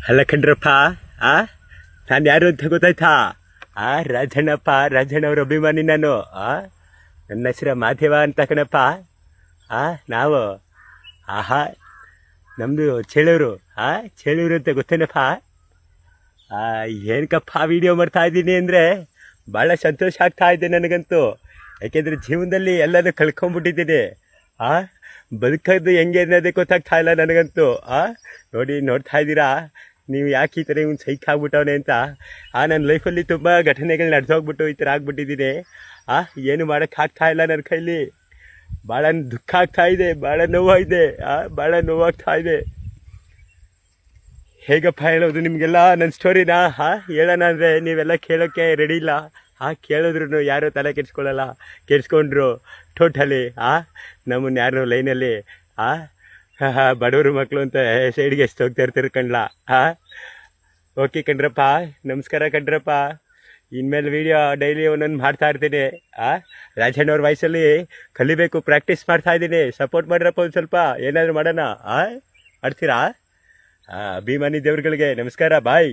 ಅಲ್ಲ ಕಣ್ರಪ್ಪ, ಆ ನಾನು ಯಾರು ಅಂತ ಗೊತ್ತಾಯ್ತಾ? ರಾಜಣ್ಣಪ್ಪ, ರಾಜಣ್ಣವ್ರ ಅಭಿಮಾನಿ ನಾನು. ನನ್ನ ಹೆಸರು ಮಾದೇವ ಅಂತ ಕಣಪ್ಪ. ನಾವು ಆಹಾ ನಮ್ಮದು ಚೇಳೂರು. ಚೇಳೂರು ಅಂತ ಗೊತ್ತೇನಪ್ಪ? ಏನಕ್ಕಪ್ಪ ವಿಡಿಯೋ ಮಾಡ್ತಾ ಇದ್ದೀನಿ ಅಂದರೆ ಭಾಳ ಸಂತೋಷ ಆಗ್ತಾ ಇದೆ ನನಗಂತೂ. ಯಾಕೆಂದರೆ ಜೀವನದಲ್ಲಿ ಎಲ್ಲನೂ ಕಳ್ಕೊಂಬಿಟ್ಟಿದ್ದೀನಿ. ಬದುಕೋದು ಹೆಂಗೆ ಅನ್ನೋದೇ ಗೊತ್ತಾಗ್ತಾ ಇಲ್ಲ ನನಗಂತೂ. ನೋಡಿ, ನೋಡ್ತಾ ಇದ್ದೀರಾ ನೀವು ಯಾಕೆ ಈ ಥರ ಇವ್ನು ಸೈಕ್ ಆಗ್ಬಿಟ್ಟವನೆ ಅಂತ. ನನ್ನ ಲೈಫಲ್ಲಿ ತುಂಬ ಘಟನೆಗಳು ನಡೆದೋಗ್ಬಿಟ್ಟು ಈ ಥರ ಆಗ್ಬಿಟ್ಟಿದ್ದೀನಿ. ಏನು ಮಾಡೋಕ್ಕಾಗ್ತಾ ಇಲ್ಲ ನನ್ನ ಕೈಲಿ. ಭಾಳ ದುಃಖ ಆಗ್ತಾ ಇದೆ, ಭಾಳ ನೋವಾಗಿದೆ, ಭಾಳ ನೋವಾಗ್ತಾ ಇದೆ. ಹೇಗಪ್ಪ ಹೇಳೋದು ನಿಮಗೆಲ್ಲ ನನ್ನ ಸ್ಟೋರಿನ? ಹೇಳೋಣ ಅಂದರೆ ನೀವೆಲ್ಲ ಕೇಳೋಕ್ಕೆ ರೆಡಿ ಇಲ್ಲ. ಕೇಳಿದ್ರು ಯಾರೂ ತಲೆ ಕೆಡ್ಸ್ಕೊಳ್ಳಲ್ಲ. ಕೆಡ್ಸ್ಕೊಂಡ್ರು ಟೋಟಲಿ ನಮ್ಮನ್ನು ಯಾರು ಲೈನಲ್ಲಿ ಬಡವರು ಮಕ್ಕಳು ಅಂತ ಸೈಡ್ಗೆ ಎಷ್ಟು ಹೋಗ್ತಾ ಇರ್ತಾರೆ ಕಣ್ಲ. ಓಕೆ ಕಣ್ರಪ್ಪ, ನಮಸ್ಕಾರ ಕಣ್ರಪ್ಪ. ಇನ್ಮೇಲೆ ವೀಡಿಯೋ ಡೈಲಿ ಒಂದೊಂದು ಮಾಡ್ತಾ ಇರ್ತೀನಿ. ರಾಜಣ್ಣವ್ರ ವಾಯ್ಸಲ್ಲಿ ಕಲಿಬೇಕು, ಪ್ರಾಕ್ಟೀಸ್ ಮಾಡ್ತಾ ಇದ್ದೀನಿ. ಸಪೋರ್ಟ್ ಮಾಡ್ರಪ್ಪ ಒಂದು ಸ್ವಲ್ಪ, ಏನಾದರೂ ಮಾಡೋಣ. ಮಾಡ್ತೀರಾ? ಅಭಿಮಾನಿ ದೇವ್ರುಗಳಿಗೆ ನಮಸ್ಕಾರ, ಬಾಯ್.